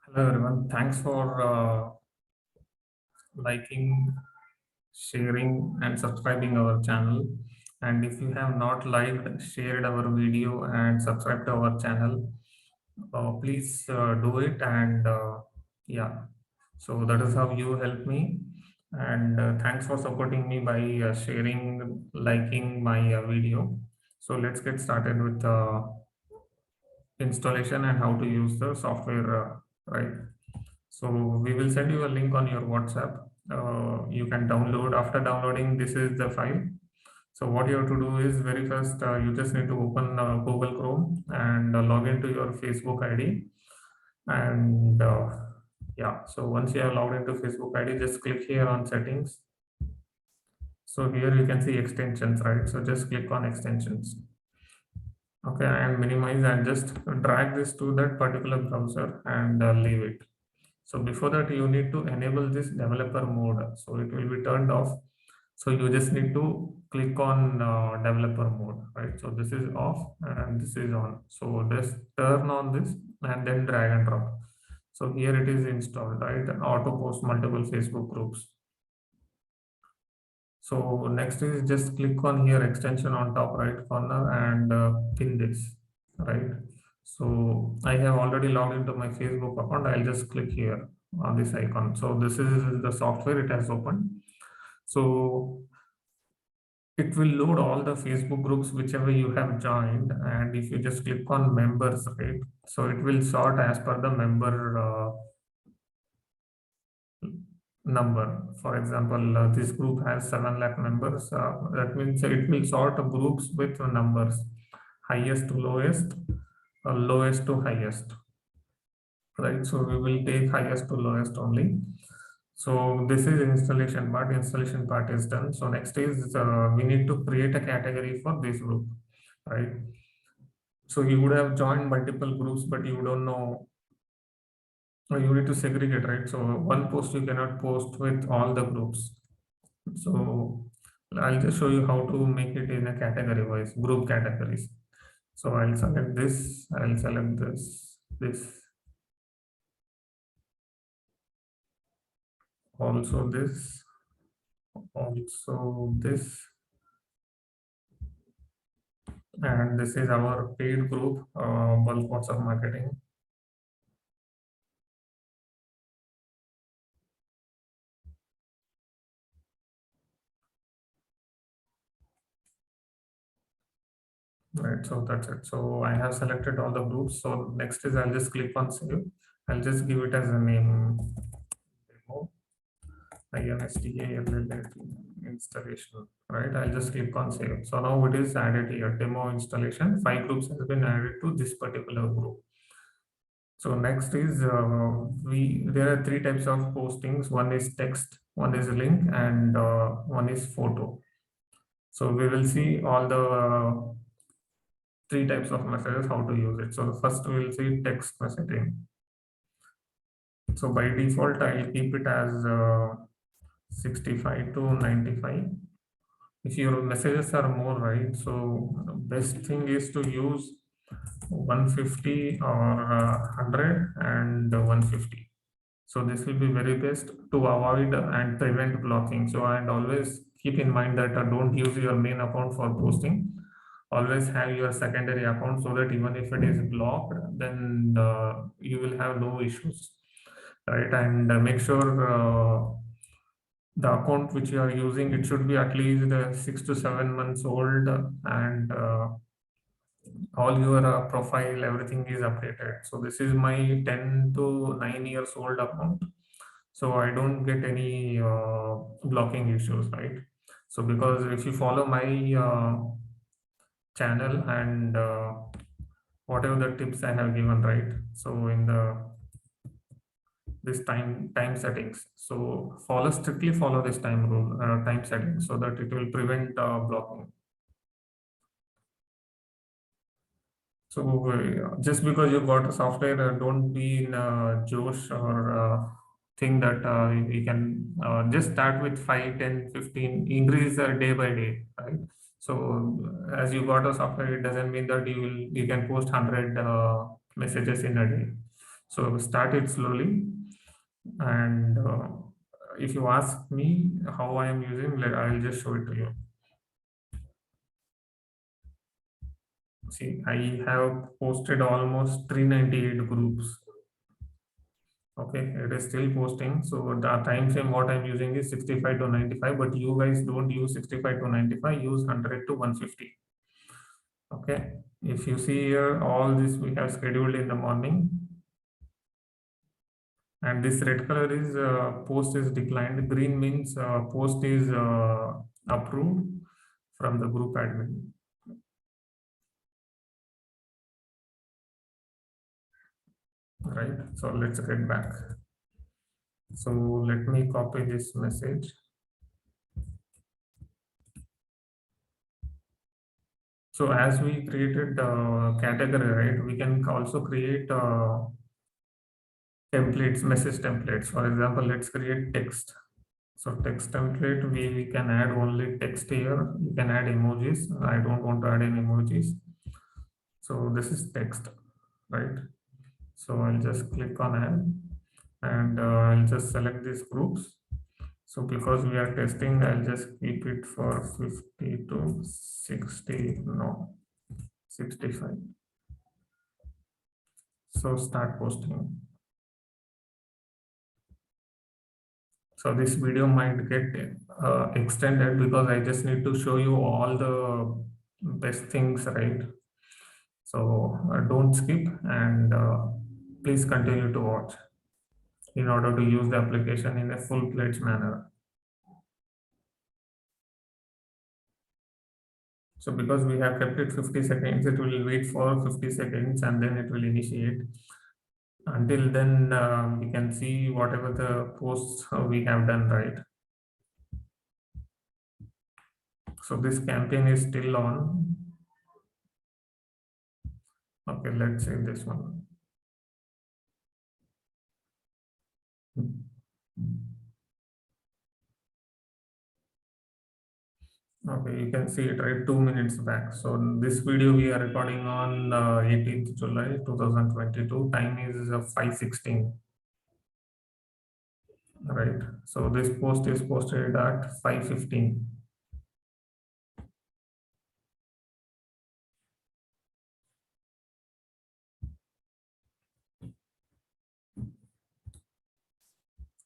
Hello everyone. Thanks for liking, sharing, and subscribing our channel. And if you have not liked, shared our video, and subscribed to our channel, please do it. And yeah, so that is how you help me. And thanks for supporting me by sharing, liking my video. So let's get started with installation and how to use the software, right? So we will send you a link on your WhatsApp. You can download. After downloading, this is the file. So what you have to do is very first, you just need to open Google Chrome and log into your Facebook ID. And yeah, so once you have logged into Facebook ID, just click here on settings. So here you can see extensions, right? So just click on extensions. Okay, and minimize and just drag this to that particular browser and leave it. So before that, you need to enable this developer mode. So it will be turned off. So you just need to click on developer mode, right? So this is off and this is on. So just turn on this and then drag and drop. So here it is installed, right? Auto post multiple Facebook groups. So next is just click on here extension on top right corner and pin this, right? So I have already logged into my Facebook account. I'll just click here on this icon. So this is the software it has opened. So it will load all the Facebook groups whichever you have joined, and if you just click on members, right? So it will sort as per the member number. For example, this group has 7 lakh members. That means it will sort groups with numbers, highest to lowest, lowest to highest, right? So we will take highest to lowest only. So this is installation part. Installation part is done. So next is we need to create a category for this group, right? So you would have joined multiple groups, but you don't know, you need to segregate, right? So one post you cannot post with all the groups. So I'll just show you how to make it in a category wise, group categories. So I'll select this, I'll select this, also this, also this, and this is our paid group, bulk WhatsApp marketing. Right, so that's it. So I have selected all the groups. So next is I'll just click on save. I'll just give it as a name, demo, installation, right? I'll just click on save. So now it is added here, demo installation. 5 groups has been added to this particular group. So next is there are 3 types of postings. One is text, one is link, and one is photo. So we will see all the 3 types of messages, how to use it. So first we will see text messaging. So by default, I'll keep it as 65 to 95. If your messages are more, right, so the best thing is to use 150 or 100 and 150. So this will be very best to avoid and prevent blocking. So and always keep in mind that don't use your main account for posting. Always have your secondary account so that even if it is blocked, then you will have no issues, right? And make sure the account which you are using, it should be at least 6 to 7 months old, and all your profile, everything is updated. So this is my 10 to 9 years old account. So I don't get any blocking issues, right? So because if you follow my channel and whatever the tips I have given, right? So in the this time settings, so strictly follow this time rule, time settings, so that it will prevent blocking. So just because you got a software, don't be in Josh or think that you can just start with 5, 10, 15, increase day by day, right? So as you got a software, it doesn't mean that you can post 100 messages in a day. So start it slowly. And if you ask me how I am using, I'll just show it to you. See, I have posted almost 398 groups. Okay, it is still posting. So the time frame what I'm using is 65 to 95, but you guys don't use 65 to 95, use 100 to 150. Okay, if you see here, all this we have scheduled in the morning, and this red color is post is declined. Green means post is approved from the group admin. Right, so let's get back. So let me copy this message. So as we created category, right, we can also create templates, message templates. For example, let's create text. So text template, we can add only text here. You can add emojis. I don't want to add any emojis. So this is text, right? So I'll just click on add, and I'll just select these groups. So because we are testing, I'll just keep it for 50 to 60, no, 65. So start posting. So this video might get extended because I just need to show you all the best things, right? So don't skip, and please continue to watch in order to use the application in a full-fledged manner. So because we have kept it 50 seconds, it will wait for 50 seconds and then it will initiate. Until then, we can see whatever the posts we have done, right? So this campaign is still on. Okay, let's say this one. Okay, you can see it right 2 minutes back. So this video we are recording on 18th July 2022. Time is 5:16. Right. So this post is posted at 5:15.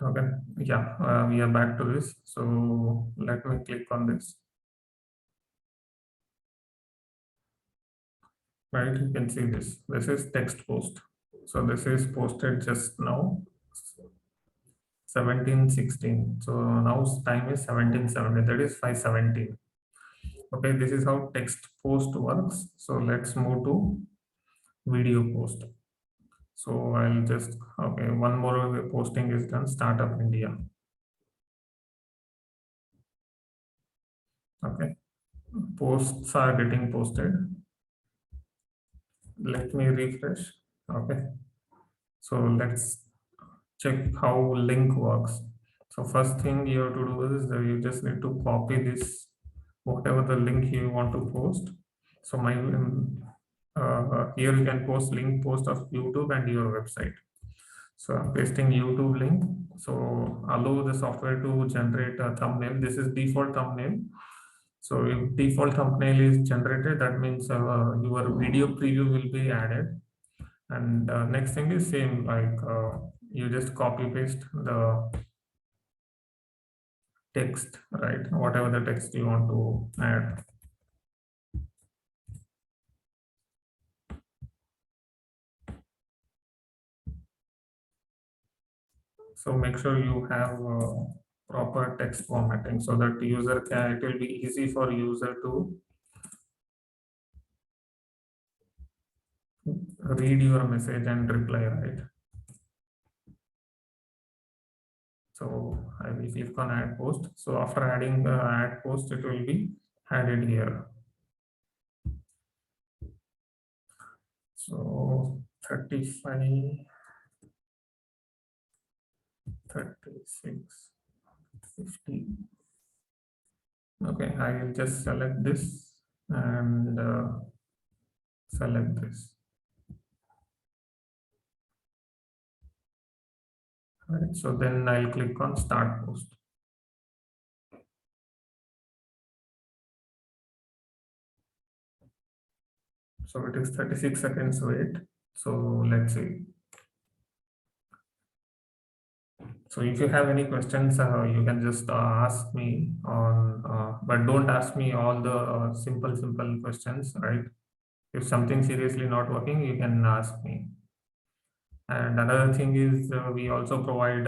Okay. Yeah, we are back to this. So let me click on this. Right, you can see this. This is text post. So this is posted just now, 17:16. So now time is 17:70. That is 5:17. Okay, this is how text post works. So let's move to video post. So I'll just, okay, one more posting is done, Startup India. Okay, posts are getting posted. Let me refresh. Okay, so let's check how link works. So first thing you have to do is that you just need to copy this, whatever the link you want to post. So my here you can post link post of YouTube and your website. So I'm pasting YouTube link. So allow the software to generate a thumbnail. This is default thumbnail. So if default thumbnail is generated, that means your video preview will be added. And next thing is same, like you just copy paste the text, right? Whatever the text you want to add. So make sure you have proper text formatting so that user can, it will be easy for user to read your message and reply, right? So I will click on add post. So after adding the add post, it will be added here. So 35, 36, 50. Okay, I will just select this and select this. Right. So then I'll click on start post. So it is 36 seconds wait. So let's see. So if you have any questions, you can just ask me on, but don't ask me all the simple questions, right? If something seriously not working, you can ask me. And another thing is we also provide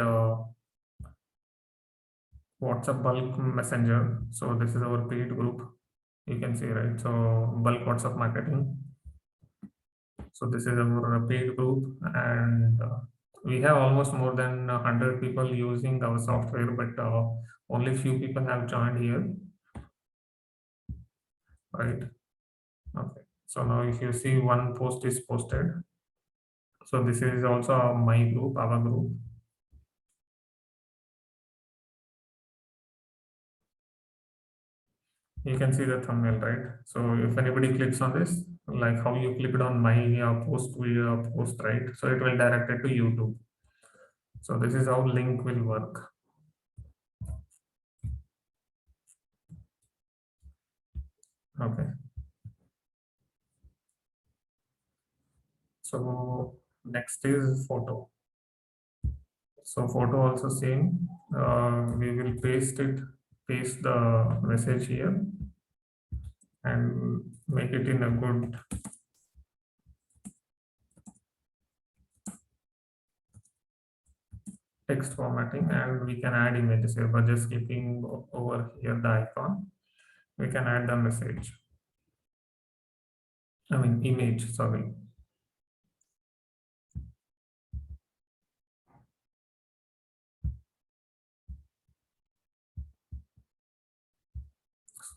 WhatsApp bulk messenger. So this is our paid group. You can see, right? So bulk WhatsApp marketing. So this is our paid group, and we have almost more than 100 people using our software, but only few people have joined here, right? Okay. So now if you see one post is posted, so this is also my group, our group. You can see the thumbnail, right? So if anybody clicks on this, like how you clicked on my post video post, right? So it will direct it to YouTube. So this is how link will work. Okay. So next is photo. So photo also same. We will paste the message here and make it in a good text formatting, and we can add images here by just clicking over here the icon. We can add the message. I mean image, sorry.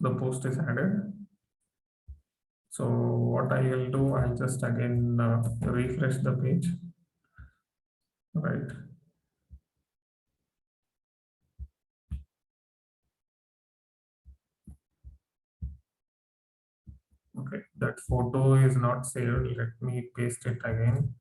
The post is added. So what I will do, I'll just again refresh the page, right? Okay, that photo is not saved. Let me paste it again.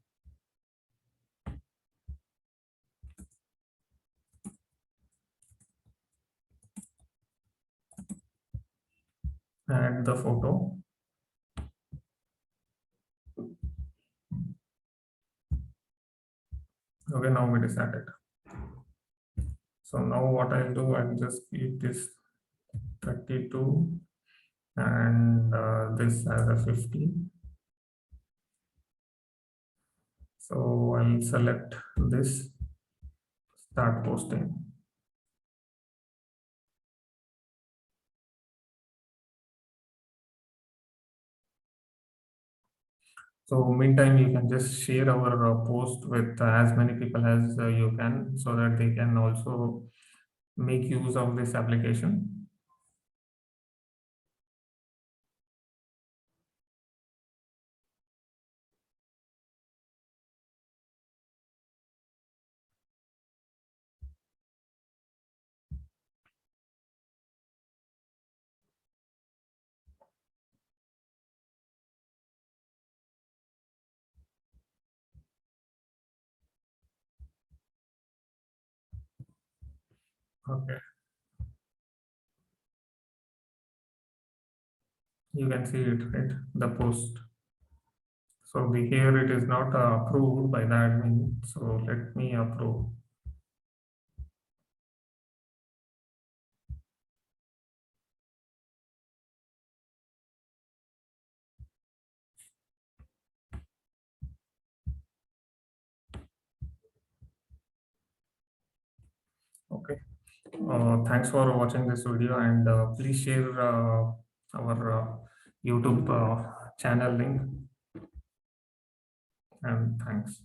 Add the photo. Okay, now it is added. So now what I'll do, I'll just keep this 32 and this as a 50. So I'll select this, start posting. So meantime, you can just share our post with as many people as you can, so that they can also make use of this application. Okay, you can see it, right? The post. So the here it is not approved by the admin. So let me approve. Okay. Thanks for watching this video, and please share our YouTube channel link, and thanks.